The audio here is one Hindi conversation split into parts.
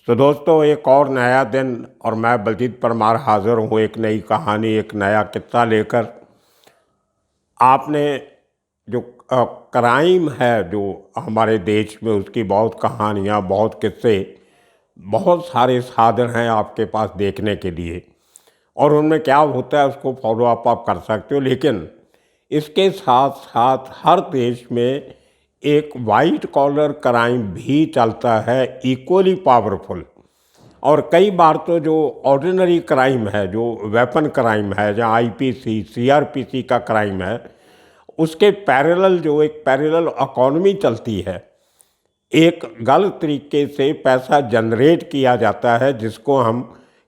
तो दोस्तों, एक और नया दिन और मैं बलजीत परमार हाज़िर हूँ एक नई कहानी, एक नया किस्सा लेकर। आपने जो क्राइम है जो हमारे देश में, उसकी बहुत कहानियाँ, बहुत किस्से, बहुत सारे साधन हैं आपके पास देखने के लिए, और उनमें क्या होता है उसको फॉलो अप आप कर सकते हो। लेकिन इसके साथ साथ हर देश में एक वाइट कॉलर क्राइम भी चलता है, इक्वली पावरफुल। और कई बार तो जो ऑर्डिनरी क्राइम है, जो वेपन क्राइम है, जहाँ आईपीसी सीआरपीसी का क्राइम है, उसके पैरेलल जो एक पैरेलल इकॉनमी चलती है, एक गलत तरीके से पैसा जनरेट किया जाता है, जिसको हम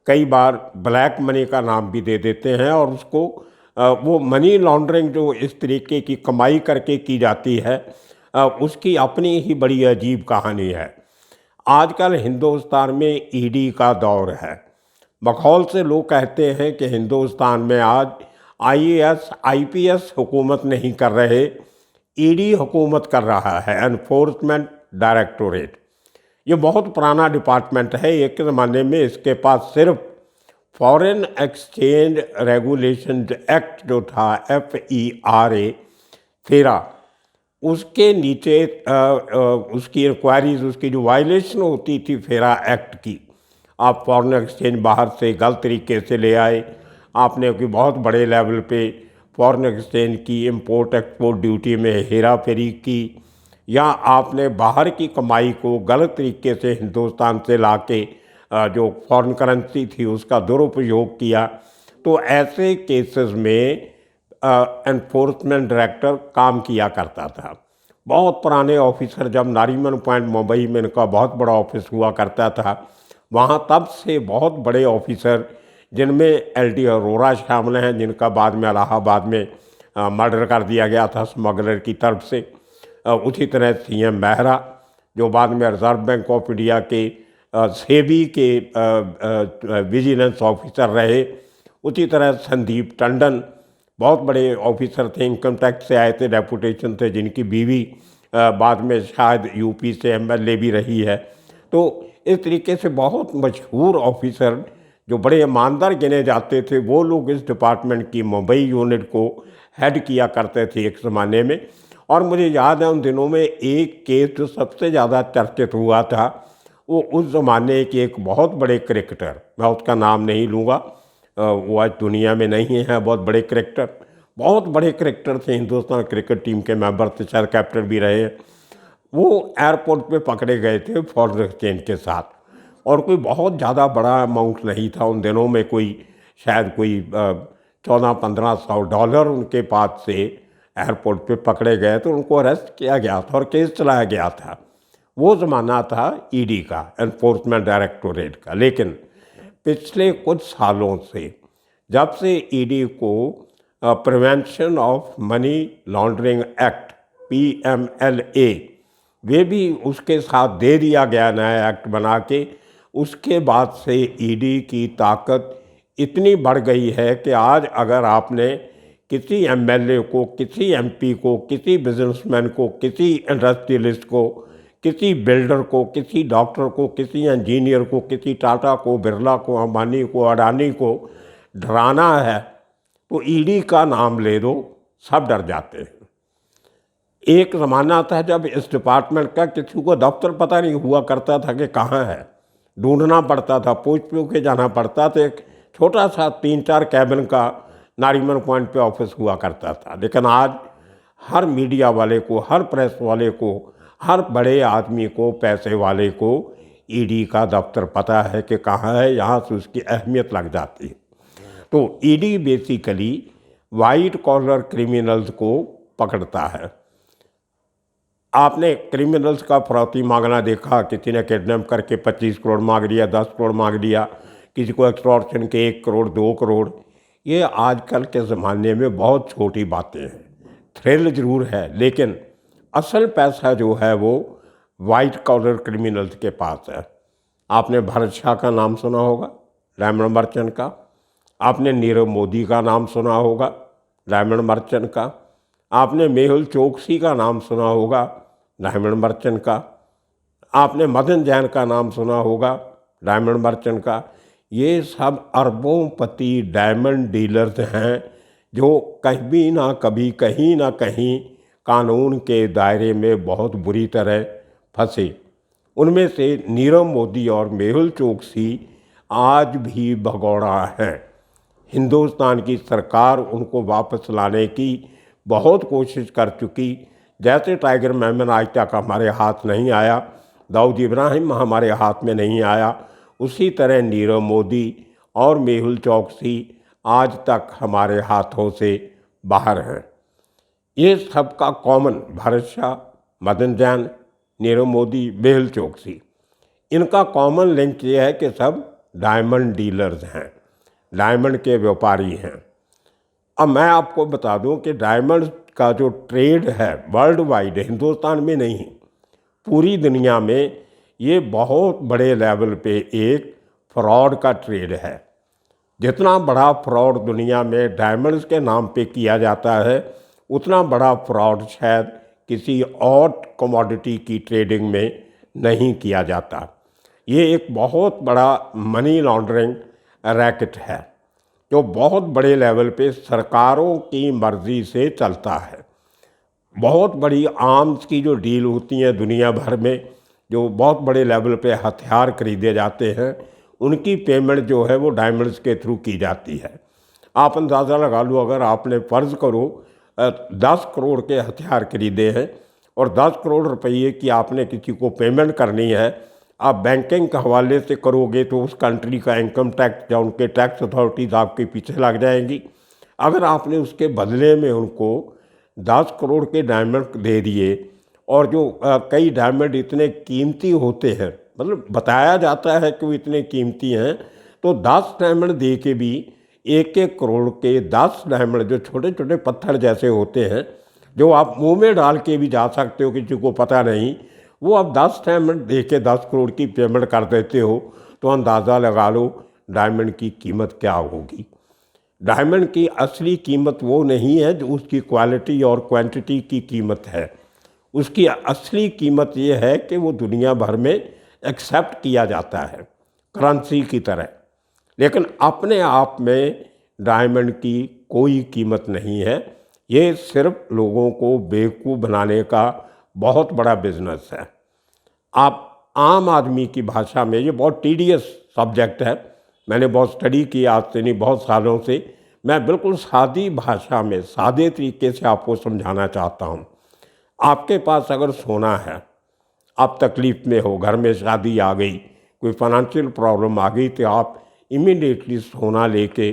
कई बार ब्लैक मनी का नाम भी दे देते हैं। और उसको वो मनी लॉन्ड्रिंग जो इस तरीके की कमाई करके की जाती है, उसकी अपनी ही बड़ी अजीब कहानी है। आजकल हिंदुस्तान में ईडी का दौर है। बखौल से लोग कहते हैं कि हिंदुस्तान में आज आईएएस आईपीएस हुकूमत नहीं कर रहे, ईडी हुकूमत कर रहा है, एनफोर्समेंट डायरेक्टोरेट। ये बहुत पुराना डिपार्टमेंट है। एक ज़माने में इसके पास सिर्फ फॉरेन एक्सचेंज रेगुलेशन एक्ट जो था, FERA, फेरा, उसके नीचे उसकी इंक्वायरीज, उसकी जो वायलेशन होती थी फेरा एक्ट की, आप फॉरेन एक्सचेंज बाहर से गलत तरीके से ले आए, आपने कोई बहुत बड़े लेवल पे फॉरेन एक्सचेंज की इंपोर्ट एक्सपोर्ट ड्यूटी में हेरा फेरी की, या आपने बाहर की कमाई को गलत तरीके से हिंदुस्तान से लाके जो फॉरेन करेंसी थी उसका दुरुपयोग किया, तो ऐसे केसेस में एनफोर्समेंट डायरेक्टर काम किया करता था। बहुत पुराने ऑफिसर, जब नारीमन पॉइंट मुंबई में इनका बहुत बड़ा ऑफिस हुआ करता था, वहाँ तब से बहुत बड़े ऑफिसर, जिनमें LD अरोड़ा शामिल हैं, जिनका बाद में इलाहाबाद में मर्डर कर दिया गया था स्मगलर की तरफ से। उसी तरह CM मेहरा, जो बाद में रिजर्व बैंक ऑफ इंडिया के सेबी के विजिलेंस ऑफिसर रहे। उसी तरह संदीप टंडन, बहुत बड़े ऑफिसर थे, इनकम टैक्स से आए थे, डेपुटेशन थे, जिनकी बीवी बाद में शायद यूपी से MLA भी रही है। तो इस तरीके से बहुत मशहूर ऑफिसर जो बड़े ईमानदार गिने जाते थे, वो लोग इस डिपार्टमेंट की मुंबई यूनिट को हेड किया करते थे एक ज़माने में। और मुझे याद है उन दिनों में एक केस जो सबसे ज़्यादा चर्चित हुआ था, वो उस ज़माने के एक बहुत बड़े क्रिकेटर, मैं उसका नाम नहीं लूँगा, वो आज दुनिया में नहीं है, बहुत बड़े क्रिकेटर, बहुत बड़े क्रिकेटर थे, हिंदुस्तान क्रिकेट टीम के मेंबर थे, शायद कैप्टन भी रहे। वो एयरपोर्ट पे पकड़े गए थे फॉरेन एक्सचेंज के साथ, और कोई बहुत ज़्यादा बड़ा अमाउंट नहीं था उन दिनों में, कोई शायद कोई 1400-1500 डॉलर उनके पास से एयरपोर्ट पे पकड़े गए, तो उनको अरेस्ट किया गया था और केस चलाया गया था। वो ज़माना था ईडी का, एनफोर्समेंट डायरेक्टोरेट का। लेकिन पिछले कुछ सालों से, जब से ईडी को prevention of money laundering act PMLA, वे भी उसके साथ दे दिया गया, नया एक्ट बना के, उसके बाद से ईडी की ताकत इतनी बढ़ गई है कि आज अगर आपने किसी MLA को, किसी MP को, किसी बिजनेसमैन को, किसी इंडस्ट्रियलिस्ट को, किसी बिल्डर को, किसी डॉक्टर को, किसी इंजीनियर को, किसी टाटा को, बिरला को, अंबानी को, अडानी को डराना है, तो ईडी का नाम ले दो, सब डर जाते हैं। एक ज़माना था जब इस डिपार्टमेंट का किसी को दफ्तर पता नहीं हुआ करता था कि कहाँ है, ढूंढना पड़ता था, पूछ के जाना पड़ता था। एक छोटा सा 3-4 कैबिन का नारीमन पॉइंट पे ऑफिस हुआ करता था। लेकिन आज हर मीडिया वाले को, हर प्रेस वाले को, हर बड़े आदमी को, पैसे वाले को ईडी का दफ्तर पता है कि कहाँ है, यहाँ से उसकी अहमियत लग जाती है। तो ED basically white collar criminals को पकड़ता है। आपने क्रिमिनल्स का फिरौती मांगना देखा, किसी ने किडनैप करके 25 करोड़ मांग लिया, 10 करोड़ मांग लिया, किसी को एक्सटॉर्शन के 1 करोड़ 2 करोड़। ये आजकल के ज़माने में बहुत छोटी बातें हैं, थ्रिल ज़रूर है, लेकिन असल पैसा जो है वो वाइट कॉलर क्रिमिनल्स के पास है। आपने भरत शाह का नाम सुना होगा, डायमंड मर्चेंट का। आपने नीरव मोदी का नाम सुना होगा, डायमंड मर्चेंट का। आपने मेहुल चोकसी का नाम सुना होगा, डायमंड मर्चेंट का। आपने मदन जैन का नाम सुना होगा, डायमंड मर्चेंट का, ये सब अरबोंपति डायमंड डीलर्स हैं जो कभी ना कभी कहीं ना कहीं कानून के दायरे में बहुत बुरी तरह फंसे। उनमें से नीरव मोदी और मेहुल चोकसी आज भी भगोड़ा हैं। हिंदुस्तान की सरकार उनको वापस लाने की बहुत कोशिश कर चुकी। जैसे टाइगर मेमन आज तक हमारे हाथ नहीं आया, दाऊद इब्राहिम हमारे हाथ में नहीं आया, उसी तरह नीरव मोदी और मेहुल चोकसी आज तक हमारे हाथों से बाहर हैं। ये सबका कॉमन, भरत शाह, मदन जैन, नीरव मोदी, मेहुल चोकसी, इनका कॉमन लिंक ये है कि सब डायमंड डीलर्स हैं, डायमंड के व्यापारी हैं। अब मैं आपको बता दूं कि डायमंड का जो ट्रेड है वर्ल्ड वाइड, हिंदुस्तान में नहीं, पूरी दुनिया में ये बहुत बड़े लेवल पे एक फ्रॉड का ट्रेड है। जितना बड़ा फ्रॉड दुनिया में डायमंड्स के नाम पे किया जाता है, उतना बड़ा फ्रॉड शायद किसी और कमोडिटी की ट्रेडिंग में नहीं किया जाता। ये एक बहुत बड़ा मनी लॉन्ड्रिंग रैकेट है जो बहुत बड़े लेवल पे सरकारों की मर्ज़ी से चलता है। बहुत बड़ी आर्म्स की जो डील होती हैं दुनिया भर में, जो बहुत बड़े लेवल पे हथियार खरीदे जाते हैं, उनकी पेमेंट जो है वो डायमंड्स के थ्रू की जाती है। आप अंदाज़ा लगा लो, अगर आपने फ़र्ज़ करो 10 करोड़ के हथियार खरीदे हैं और 10 करोड़ रुपये की आपने किसी को पेमेंट करनी है, आप बैंकिंग के हवाले से करोगे तो उस कंट्री का इनकम टैक्स या उनके टैक्स अथॉरिटीज़ आपके पीछे लग जाएंगी। अगर आपने उसके बदले में उनको 10 करोड़ के डायमंड दे दिए, और जो कई डायमंड इतने कीमती होते हैं, मतलब बताया जाता है कि वो इतने कीमती हैं, तो 10 डायमंड दे के भी 1-1 करोड़ के 10 डायमंड जो छोटे छोटे पत्थर जैसे होते हैं, जो आप मुंह में डाल के भी जा सकते हो, किसी को पता नहीं, वो आप 10 डायमंड दे के 10 करोड़ की पेमेंट कर देते हो, तो अंदाज़ा लगा लो डायमंड की कीमत क्या होगी। डायमंड की असली कीमत वो नहीं है जो उसकी क्वालिटी और क्वांटिटी की कीमत है। उसकी असली कीमत ये है कि वो दुनिया भर में एक्सेप्ट किया जाता है करेंसी की तरह, लेकिन अपने आप में डायमंड की कोई कीमत नहीं है। ये सिर्फ लोगों को बेवकूफ़ बनाने का बहुत बड़ा बिजनेस है। आप आम आदमी की भाषा में, ये बहुत टीडियस सब्जेक्ट है, मैंने बहुत स्टडी किया आज से नहीं, बहुत सालों से, मैं बिल्कुल सादी भाषा में सादे तरीके से आपको समझाना चाहता हूँ। आपके पास अगर सोना है, आप तकलीफ़ में हो, घर में शादी आ गई, कोई फाइनेंशियल प्रॉब्लम आ गई, तो आप इमीडिएटली सोना लेके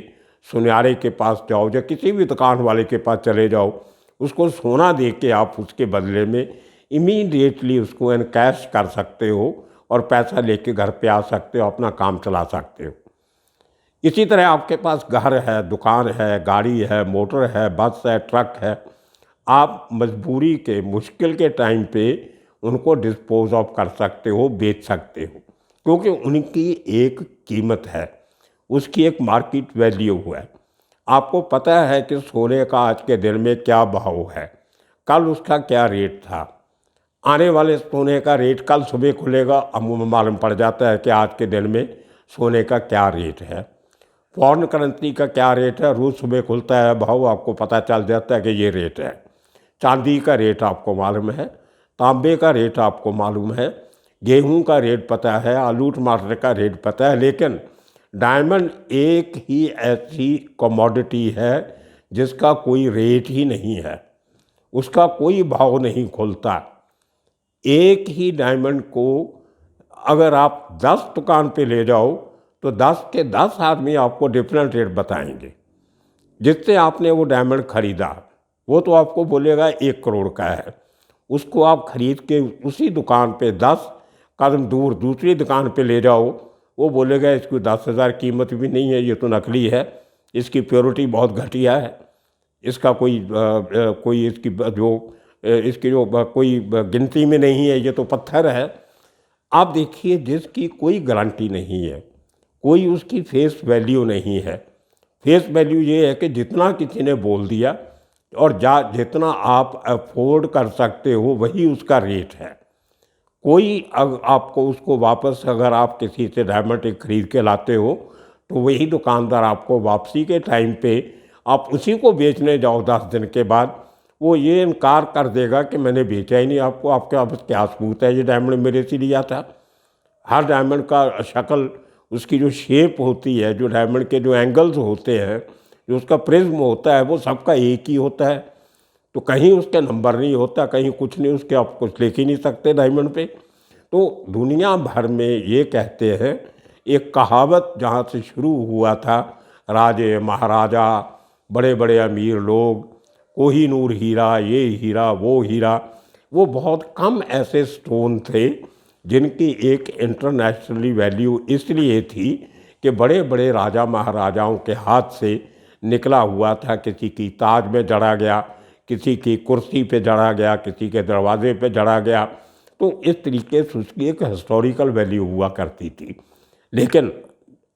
सुनारे के पास जाओ या किसी भी दुकान वाले के पास चले जाओ, उसको सोना दे के आप उसके बदले में इमीडिएटली उसको एनकैश कर सकते हो और पैसा लेके घर पे आ सकते हो, अपना काम चला सकते हो। इसी तरह आपके पास घर है, दुकान है, गाड़ी है, मोटर है, बस है, ट्रक है, आप मजबूरी के, मुश्किल के टाइम पे उनको डिस्पोज ऑफ कर सकते हो, बेच सकते हो, क्योंकि उनकी एक कीमत है, उसकी एक मार्केट वैल्यू है। आपको पता है कि सोने का आज के दिन में क्या भाव है, कल उसका क्या रेट था, आने वाले सोने का रेट कल सुबह खुलेगा, अमूमन मालूम पड़ जाता है कि आज के दिन में सोने का क्या रेट है। फॉरेन करेंसी का क्या रेट है, रोज़ सुबह खुलता है भाव, आपको पता चल जाता है कि ये रेट है। चांदी का रेट आपको मालूम है, तांबे का रेट आपको मालूम है, गेहूं का रेट पता है, आलू टमाटर का रेट पता है, लेकिन डायमंड एक ही ऐसी कमोडिटी है जिसका कोई रेट ही नहीं है, उसका कोई भाव नहीं खुलता। एक ही डायमंड को अगर आप 10 दुकान पे ले जाओ तो 10 के 10 आदमी आपको डिफरेंट रेट बताएंगे। जिससे आपने वो डायमंड खरीदा वो तो आपको बोलेगा 1 करोड़ का है, उसको आप खरीद के उसी दुकान पे 10 कदम दूर दूसरी दुकान पे ले जाओ, वो बोलेगा इसकी 10,000 कीमत भी नहीं है, ये तो नकली है, इसकी प्योरिटी बहुत घटिया है, इसका कोई इसकी जो कोई गिनती में नहीं है, ये तो पत्थर है। आप देखिए, जिसकी कोई गारंटी नहीं है, कोई उसकी फेस वैल्यू नहीं है। फेस वैल्यू ये है कि जितना किसी ने बोल दिया और जितना आप अफोर्ड कर सकते हो वही उसका रेट है। कोई आपको उसको वापस, अगर आप किसी से डायमंड एक खरीद के लाते हो तो वही दुकानदार आपको वापसी के टाइम पे आप उसी को बेचने जाओ 10 दिन के बाद, वो ये इनकार कर देगा कि मैंने बेचा ही नहीं आपको, आपके पास क्या सबूत है ये डायमंड मेरे से लिया था। हर डायमंड का शक्ल, उसकी जो शेप होती है, जो डायमंड के जो एंगल्स होते हैं, जो उसका प्रिज्म होता है, वो सबका एक ही होता है। तो कहीं उसके नंबर नहीं होता, कहीं कुछ नहीं, उसके आप कुछ लिख ही नहीं सकते डायमंड पे। तो दुनिया भर में ये कहते हैं, एक कहावत जहाँ से शुरू हुआ था, राजे महाराजा बड़े बड़े अमीर लोग, कोहिनूर हीरा, ये हीरा वो हीरा, वो बहुत कम ऐसे स्टोन थे जिनकी एक इंटरनेशनली वैल्यू इसलिए थी कि बड़े बड़े राजा महाराजाओं के हाथ से निकला हुआ था। किसी की ताज में जड़ा गया, किसी की कुर्सी पे जड़ा गया, किसी के दरवाजे पे जड़ा गया। तो इस तरीके से उसकी एक हिस्टोरिकल वैल्यू हुआ करती थी। लेकिन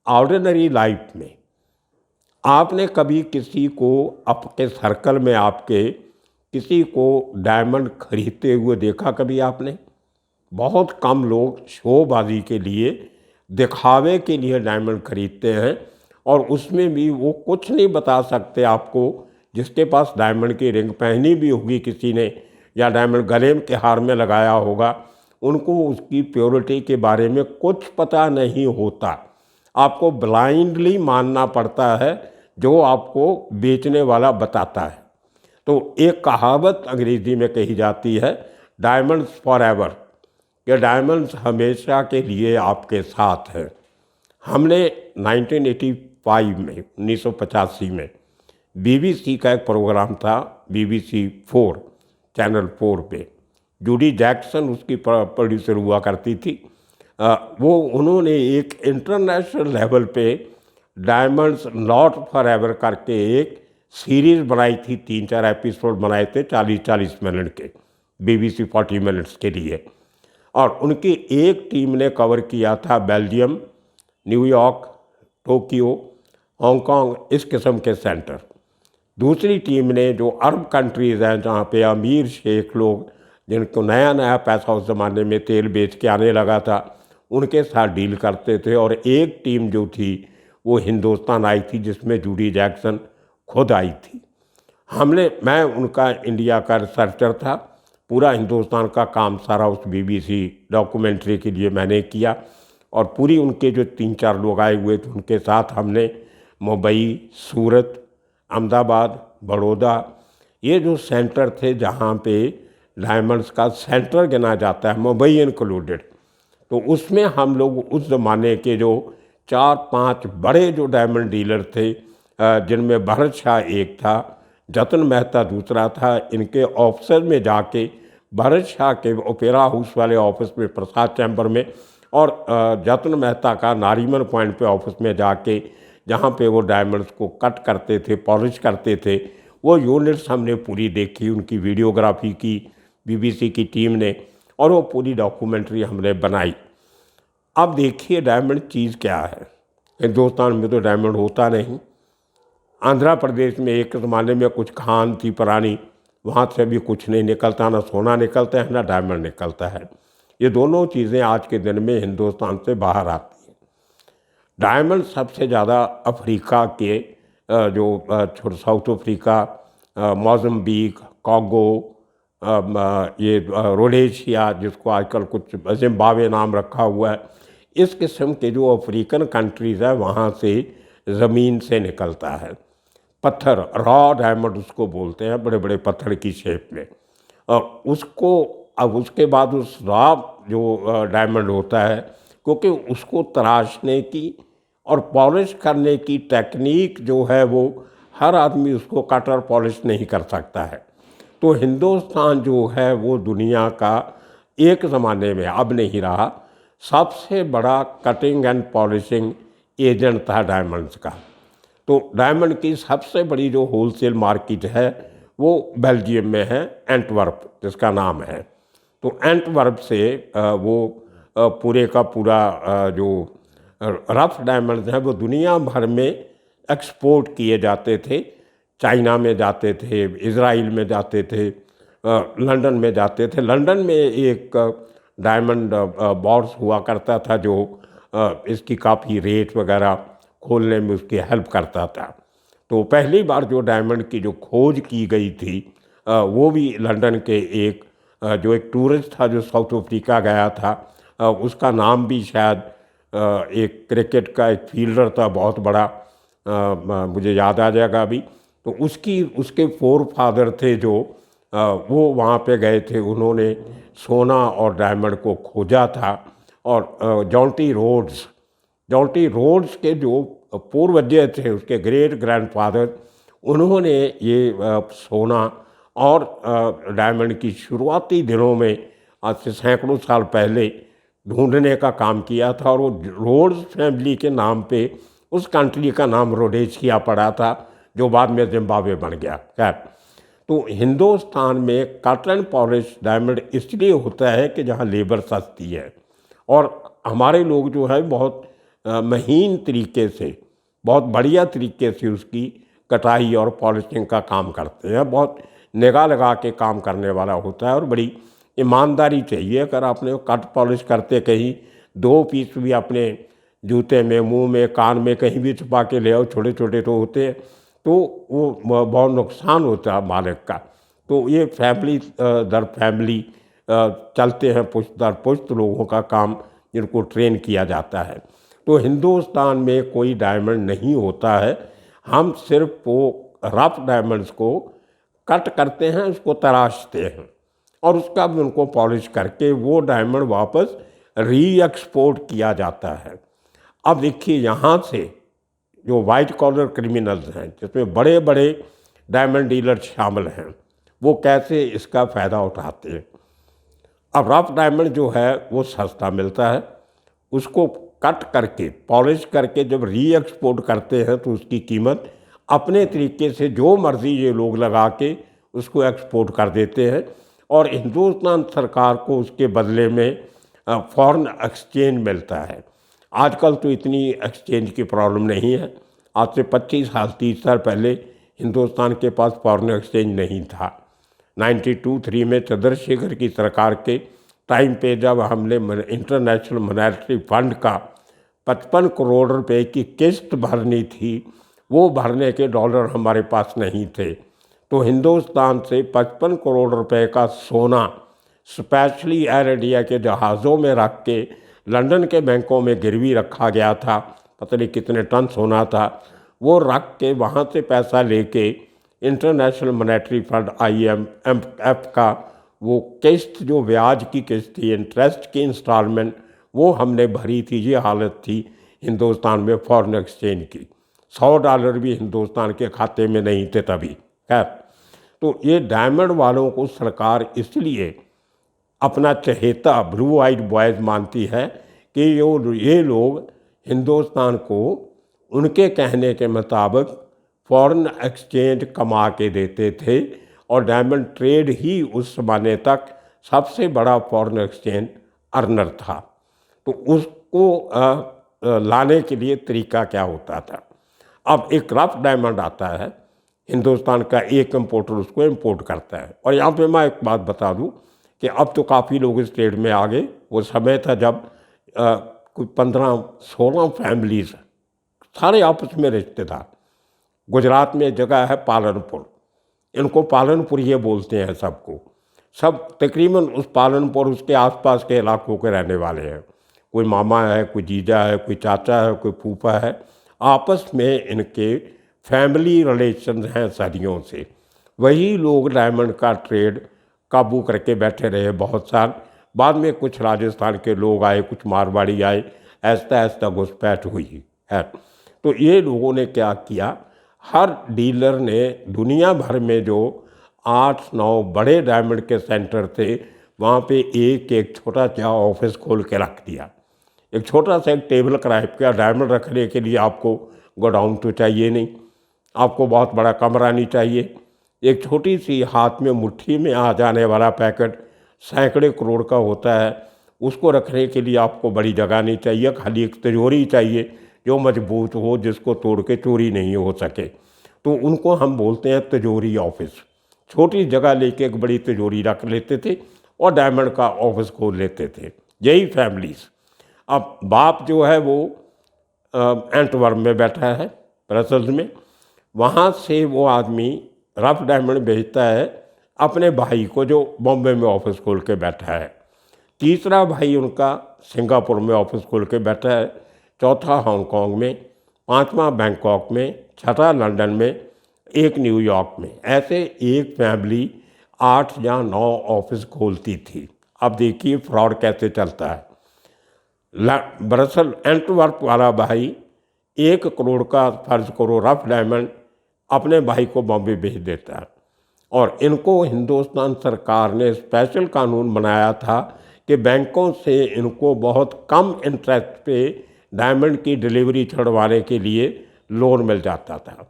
ऑर्डिनरी लाइफ में आपने कभी किसी को आपके सर्कल में, आपके किसी को डायमंड खरीदते हुए देखा कभी आपने? बहुत कम लोग शोबाजी के लिए, दिखावे के लिए डायमंड खरीदते हैं, और उसमें भी वो कुछ नहीं बता सकते आपको। जिसके पास डायमंड की रिंग पहनी भी होगी किसी ने, या डायमंड गले के हार में लगाया होगा, उनको उसकी प्योरिटी के बारे में कुछ पता नहीं होता। आपको ब्लाइंडली मानना पड़ता है जो आपको बेचने वाला बताता है। तो एक कहावत अंग्रेजी में कही जाती है, डायमंड्स फॉर एवर, कि डायमंड्स हमेशा के लिए आपके साथ हैं। हमने 1985 में, 1985 में बीबीसी का एक प्रोग्राम था, BBC 4, चैनल 4 पे, जूडी जैक्सन उसकी प्रोड्यूसर हुआ करती थी। वो उन्होंने एक इंटरनेशनल लेवल पे डायमंड्स नॉट फॉर एवर करके एक सीरीज़ बनाई थी, 3-4 एपिसोड बनाए थे 40-40 मिनट के, BBC 40 मिनट्स के लिए। और उनकी एक टीम ने कवर किया था बेल्जियम, न्यूयॉर्क, टोक्यो, हांगकांग, इस किस्म के सेंटर। दूसरी टीम ने जो अरब कंट्रीज़ हैं, जहाँ पे अमीर शेख लोग, जिनको नया नया पैसा उस ज़माने में तेल बेच के आने लगा था, उनके साथ डील करते थे। और एक टीम जो थी वो हिंदुस्तान आई थी, जिसमें जूडी जैक्सन खुद आई थी। मैं उनका इंडिया का रिसर्चर था, पूरा हिंदुस्तान का काम सारा उस BBC डॉक्यूमेंट्री के लिए मैंने किया। और पूरी उनके जो 3-4 लोग आए हुए थे, उनके साथ हमने मुंबई, सूरत, अहमदाबाद, बड़ौदा, ये जो सेंटर थे जहाँ पे डायमंड्स का सेंटर गिना जाता है, मुंबई इंक्लूडेड, तो उसमें हम लोग उस ज़माने के जो 4-5 बड़े जो डायमंड डीलर थे, जिनमें भरत शाह एक था, जतन मेहता दूसरा था, इनके ऑफिस में जाके, भरत शाह के ओपेरा हाउस वाले ऑफिस में, प्रसाद चैम्बर में, और जतन मेहता का नारीमन पॉइंट पे ऑफिस में जाके, जहाँ पे वो डायमंड्स को कट करते थे, पॉलिश करते थे, वो यूनिट्स हमने पूरी देखी, उनकी वीडियोग्राफी की BBC की टीम ने, और वो पूरी डॉक्यूमेंट्री हमने बनाई। अब देखिए डायमंड चीज़ क्या है। हिंदुस्तान में तो डायमंड होता नहीं। आंध्र प्रदेश में एक ज़माने में कुछ खान थी पुरानी, वहाँ से भी कुछ नहीं निकलता, ना सोना निकलता है ना डायमंड निकलता है। ये दोनों चीज़ें आज के दिन में हिंदुस्तान से बाहर आती हैं। डायमंड सबसे ज़्यादा अफ्रीका के जो साउथ अफ्रीका, मोज़म्बिक, कॉन्गो, ये रोडेशिया, जिसको आजकल कुछ जिम्बाब्वे नाम रखा हुआ है, इस किस्म के जो अफ्रीकन कंट्रीज़ है, वहाँ से ज़मीन से निकलता है पत्थर, रॉ डायमंड उसको बोलते हैं, बड़े बड़े पत्थर की शेप में। और उसको अब उसके बाद उस रॉ जो डायमंड होता है, क्योंकि उसको तराशने की और पॉलिश करने की टेक्निक जो है, वो हर आदमी उसको कट और पॉलिश नहीं कर सकता है। तो हिंदुस्तान जो है वो दुनिया का एक ज़माने में, अब नहीं रहा, सबसे बड़ा कटिंग एंड पॉलिशिंग एजेंट था डायमंड्स का। तो डायमंड की सबसे बड़ी जो होलसेल मार्केट है वो बेल्जियम में है, एंटवर्प जिसका नाम है। तो एंटवर्प से वो पूरे का पूरा जो रफ डायमंड्स हैं वो दुनिया भर में एक्सपोर्ट किए जाते थे। चाइना में जाते थे, इज़राइल में जाते थे, लंदन में जाते थे। लंदन में एक डायमंड बॉर्स हुआ करता था जो इसकी काफ़ी रेट वगैरह खोलने में उसकी हेल्प करता था। तो पहली बार जो डायमंड की जो खोज की गई थी वो भी लंदन के एक जो एक टूरिस्ट था जो साउथ अफ्रीका गया था, उसका नाम भी शायद एक क्रिकेट का एक फील्डर था बहुत बड़ा, मुझे याद आ जाएगा अभी। तो उसके फोर फादर थे जो वो वहाँ पे गए थे, उन्होंने सोना और डायमंड को खोजा था। और जॉन्टी रोड्स के जो पूर्वज थे, उसके ग्रेट ग्रैंडफादर, उन्होंने ये सोना और डायमंड की शुरुआती दिनों में आज से सैकड़ों साल पहले ढूंढने का काम किया था। और वो रोड्स फैमिली के नाम पे उस कंट्री का नाम रोडेशिया पड़ा था, जो बाद में जिम्बाब्वे बन गया। खैर, तो हिंदुस्तान में कट एंड पॉलिश डायमंड इसलिए होता है कि जहाँ लेबर सस्ती है, और हमारे लोग जो है बहुत महीन तरीके से, बहुत बढ़िया तरीके से उसकी कटाई और पॉलिशिंग का काम करते हैं। बहुत निगाह लगा के काम करने वाला होता है और बड़ी ईमानदारी चाहिए। अगर आपने कट पॉलिश करते कहीं 2 पीस भी अपने जूते में, मुंह में, कान में कहीं भी छुपा के ले आओ, छोटे छोटे तो होते हैं, तो वो बहुत नुकसान होता है मालिक का। तो ये फैमिली दर फैमिली चलते हैं, पुश्त दर पुश्त लोगों का काम, जिनको ट्रेन किया जाता है। तो हिंदुस्तान में कोई डायमंड नहीं होता है, हम सिर्फ वो रफ डायमंड्स को कट करते हैं, उसको तराशते हैं और उसका भी उनको पॉलिश करके वो डायमंड वापस री एक्सपोर्ट किया जाता है। अब देखिए, यहाँ से जो वाइट कॉलर क्रिमिनल्स हैं, जिसमें बड़े बड़े डायमंड डीलर शामिल हैं, वो कैसे इसका फ़ायदा उठाते हैं। अब रफ डायमंड जो है वो सस्ता मिलता है, उसको कट करके पॉलिश करके जब री एक्सपोर्ट करते हैं तो उसकी कीमत अपने तरीके से जो मर्ज़ी ये लोग लगा के उसको एक्सपोर्ट कर देते हैं। और हिंदुस्तान सरकार को उसके बदले में फॉरेन एक्सचेंज मिलता है। आजकल तो इतनी एक्सचेंज की प्रॉब्लम नहीं है। आज से 25 साल 30 साल पहले हिंदुस्तान के पास फॉरेन एक्सचेंज नहीं था। 92-3 में चंद्रशेखर की सरकार के टाइम पे जब हमने इंटरनेशनल मॉनेटरी फंड का 55 करोड़ रुपए की किस्त भरनी थी, वो भरने के डॉलर हमारे पास नहीं थे। तो हिंदुस्तान से 55 करोड़ रुपए का सोना स्पेशली एयर इंडिया के जहाज़ों में रख के लंदन के बैंकों में गिरवी रखा गया था। पता नहीं कितने टन सोना था, वो रख के वहाँ से पैसा लेके इंटरनेशनल मॉनेटरी फंड IMF का वो किस्त, जो ब्याज की किस्त थी, इंटरेस्ट की इंस्टॉलमेंट, वो हमने भरी थी। ये हालत थी हिंदुस्तान में फॉरेन एक्सचेंज की। $100 भी हिंदुस्तान के खाते में नहीं थे तभी। खैर, तो ये डायमंड वालों को सरकार इसलिए अपना चहेता ब्लू आइड बॉयज़ मानती है कि ये लोग हिंदुस्तान को उनके कहने के मुताबिक फॉरेन एक्सचेंज कमा के देते थे, और डायमंड ट्रेड ही उस ज़माने तक सबसे बड़ा फॉरेन एक्सचेंज अर्नर था। तो उसको लाने के लिए तरीका क्या होता था। अब एक रफ डायमंड आता है, हिंदुस्तान का एक इम्पोर्टर उसको इम्पोर्ट करता है। और यहाँ पे मैं एक बात बता दूँ कि अब तो काफ़ी लोग इस ट्रेड में आ गए। वो समय था जब कोई 15-16 फैमिलीज, सारे आपस में रिश्तेदार। गुजरात में जगह है पालनपुर, इनको पालनपुर ये बोलते हैं सबको। सब तकरीबन उस पालनपुर उसके आसपास के इलाकों के रहने वाले हैं। कोई मामा है, कोई जीजा है, कोई चाचा है, कोई फूफा है। आपस में इनके फैमिली रिलेशन हैं सदियों से। वही लोग डायमंड का ट्रेड काबू करके बैठे रहे बहुत साल। बाद में कुछ राजस्थान के लोग आए, कुछ मारवाड़ी आए, ऐसा ऐसा घुसपैठ हुई है। तो ये लोगों ने क्या किया, हर डीलर ने दुनिया भर में जो 8-9 बड़े डायमंड के सेंटर थे, वहाँ पे एक एक छोटा सा ऑफिस खोल के रख दिया। एक छोटा सा एक टेबल किराए पे, डायमंड रखने के लिए आपको गोडाउन तो चाहिए नहीं, आपको बहुत बड़ा कमरा नहीं चाहिए। एक छोटी सी हाथ में मुट्ठी में आ जाने वाला पैकेट सैकड़े करोड़ का होता है, उसको रखने के लिए आपको बड़ी जगह नहीं चाहिए, खाली एक तिजोरी चाहिए जो मजबूत हो, जिसको तोड़ के चोरी नहीं हो सके। तो उनको हम बोलते हैं तिजोरी ऑफिस। छोटी जगह लेके एक बड़ी तिजोरी रख लेते थे और डायमंड का ऑफिस खोल लेते थे, यही फैमिलीज। अब बाप जो है वो एंटवर्प में बैठा है, ब्रसल्स में, वहाँ से वो आदमी रफ डायमंड भेजता है अपने भाई को जो बॉम्बे में ऑफिस खोल के बैठा है। तीसरा भाई उनका सिंगापुर में ऑफिस खोल के बैठा है, चौथा हांगकांग में, पांचवा बैंकॉक में, छठा लंदन में, एक न्यूयॉर्क में। ऐसे एक फैमिली 8 या 9 ऑफिस खोलती थी। अब देखिए फ्रॉड कैसे चलता है। ब्रसल एंटवर्प वाला भाई 1 करोड़ का फर्ज करो रफ डायमंड अपने भाई को बॉम्बे भेज देता है, और इनको हिंदुस्तान सरकार ने स्पेशल कानून बनाया था कि बैंकों से इनको बहुत कम इंटरेस्ट पे डायमंड की डिलीवरी छुड़वाने के लिए लोन मिल जाता था।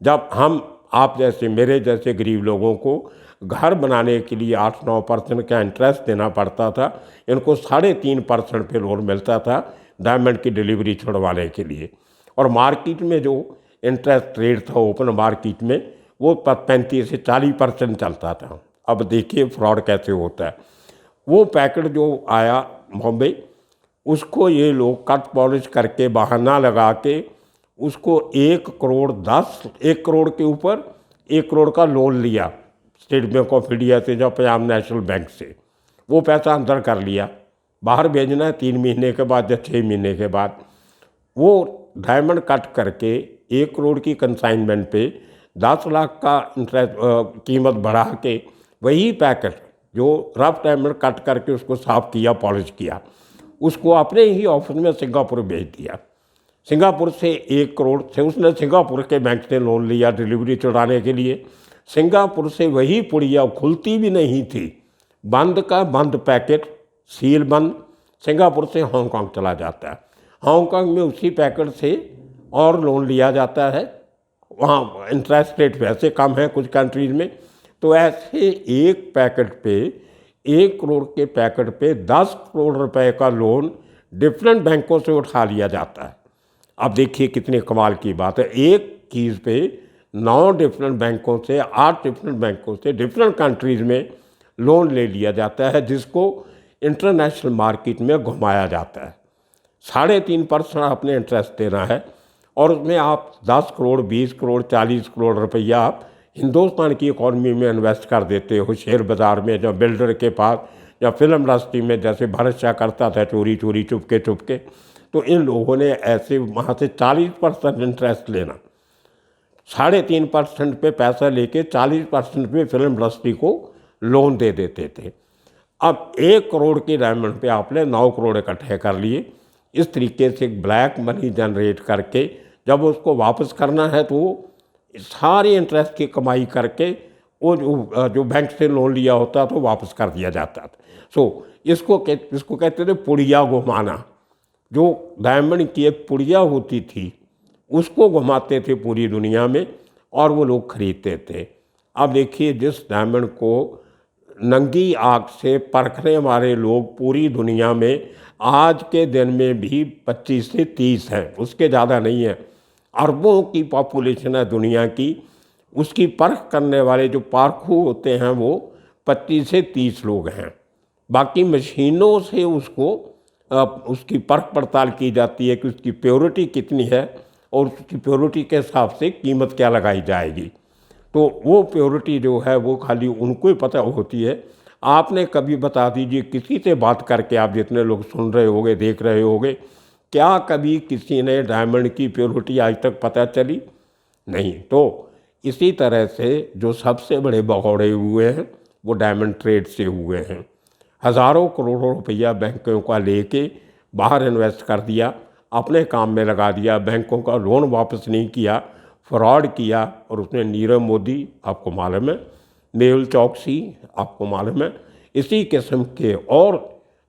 जब हम आप जैसे मेरे जैसे गरीब लोगों को घर बनाने के लिए 8-9% का इंटरेस्ट देना पड़ता था, इनको 3.5% पे लोन मिलता था डायमंड की डिलीवरी छुड़वाने के लिए। और मार्केट में जो इंटरेस्ट रेट था ओपन मार्केट में वो 35 से 40% चलता था। अब देखिए फ्रॉड कैसे होता है। वो पैकेट जो आया बॉम्बे, उसको ये लोग कट पॉलिश करके बहाना लगा के उसको 1 करोड़ के ऊपर 1 करोड़ का लोन लिया स्टेट बैंक ऑफ इंडिया से या पंजाब नेशनल बैंक से। वो पैसा अंदर कर लिया, बाहर भेजना है 3 महीने के बाद या 6 महीने के बाद। वो डायमंड कट करके 1 करोड़ की कंसाइनमेंट पे 10 लाख का इंटरेस्ट कीमत बढ़ा के वही पैकेट जो रफ डायमंड कट करके उसको साफ किया, पॉलिश किया, उसको अपने ही ऑफिस में सिंगापुर भेज दिया। सिंगापुर से 1 करोड़ से उसने सिंगापुर के बैंक से लोन लिया डिलीवरी चुराने के लिए। सिंगापुर से वही पुड़िया खुलती भी नहीं थी, बंद का बंद पैकेट, सील बंद, सिंगापुर से हांगकांग चला जाता है। हांगकांग में उसी पैकेट से और लोन लिया जाता है, वहाँ इंटरेस्ट रेट वैसे कम है कुछ कंट्रीज़ में। तो ऐसे एक पैकेट पे 1 करोड़ के पैकेट पे 10 करोड़ रुपए का लोन डिफरेंट बैंकों से उठा लिया जाता है। अब देखिए कितने कमाल की बात है, एक चीज़ पे 9 डिफरेंट बैंकों से 8 डिफरेंट बैंकों से डिफरेंट कंट्रीज़ में लोन ले लिया जाता है, जिसको इंटरनेशनल मार्केट में घुमाया जाता है। 3.5% आपने इंटरेस्ट देना है, और उसमें आप 10 करोड़ 20 करोड़ 40 करोड़ रुपया आप हिंदुस्तान की इकॉनमी में इन्वेस्ट कर देते हो, शेयर बाज़ार में, या बिल्डर के पास, या फिल्म इंडस्ट्री में जैसे भरत शाह करता था चोरी चोरी चुपके चुपके। तो इन लोगों ने ऐसे वहाँ से 40% इंटरेस्ट लेना, 3.5% पे पैसा लेके 40% पे फिल्म इंडस्ट्री को लोन दे देते थे। अब 1 करोड़ के डायमंड पे आपने 9 करोड़ इकट्ठे कर लिए। इस तरीके से ब्लैक मनी जनरेट करके जब उसको वापस करना है तो सारी इंटरेस्ट की कमाई करके वो जो बैंक से लोन लिया होता तो वापस कर दिया जाता था। इसको कहते थे पुड़िया घुमाना। जो डायमंड की एक पुड़िया होती थी उसको घुमाते थे पूरी दुनिया में और वो लोग खरीदते थे। अब देखिए जिस डायमंड को नंगी आँख से परखने वाले लोग पूरी दुनिया में आज के दिन में भी 25 से 30 हैं, उसके ज़्यादा नहीं है। अरबों की पॉपुलेशन है दुनिया की, उसकी परख करने वाले जो पारखू होते हैं वो 25 से 30 लोग हैं। बाकी मशीनों से उसकी परख पड़ताल की जाती है कि उसकी प्योरिटी कितनी है और उसकी प्योरिटी के हिसाब से कीमत क्या लगाई जाएगी। तो वो प्योरिटी जो है वो खाली उनको ही पता होती है। आपने कभी बता दीजिए किसी से बात करके, आप जितने लोग सुन रहे होंगे देख रहे होंगे, क्या कभी किसी ने डायमंड की प्योरिटी आज तक पता चली? नहीं। तो इसी तरह से जो सबसे बड़े भगौड़े हुए हैं वो डायमंड ट्रेड से हुए हैं। हज़ारों करोड़ों रुपया बैंकों का लेके बाहर इन्वेस्ट कर दिया, अपने काम में लगा दिया, बैंकों का लोन वापस नहीं किया, फ्रॉड किया। और उसने नीरव मोदी आपको मालूम है, मेहुल चौकसी आपको मालूम है, इसी किस्म के और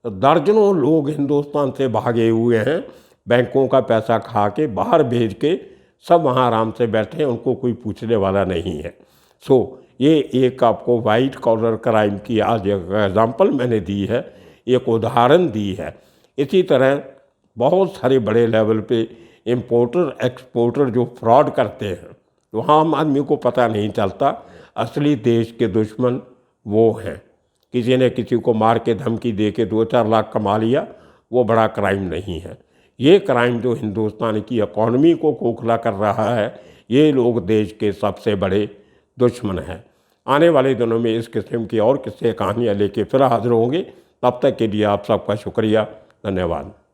दर्जनों लोग हिंदुस्तान से भागे हुए हैं, बैंकों का पैसा खा के बाहर भेज के सब वहाँ आराम से बैठे हैं, उनको कोई पूछने वाला नहीं है। ये एक आपको वाइट कॉलर क्राइम की आज एक एग्जाम्पल मैंने दी है, एक उदाहरण दी है। इसी तरह बहुत सारे बड़े लेवल पे इंपोर्टर एक्सपोर्टर जो फ्रॉड करते हैं, तो आम आदमी को पता नहीं चलता, असली देश के दुश्मन वो हैं। किसी ने किसी को मार के धमकी दे के 2-4 लाख कमा लिया, वो बड़ा क्राइम नहीं है। ये क्राइम जो हिंदुस्तान की इकॉनमी को खोखला कर रहा है, ये लोग देश के सबसे बड़े दुश्मन हैं। आने वाले दिनों में इस किस्म की और किस्से कहानियाँ लेके फिर हाजिर होंगे। तब तक के लिए आप सबका शुक्रिया, धन्यवाद।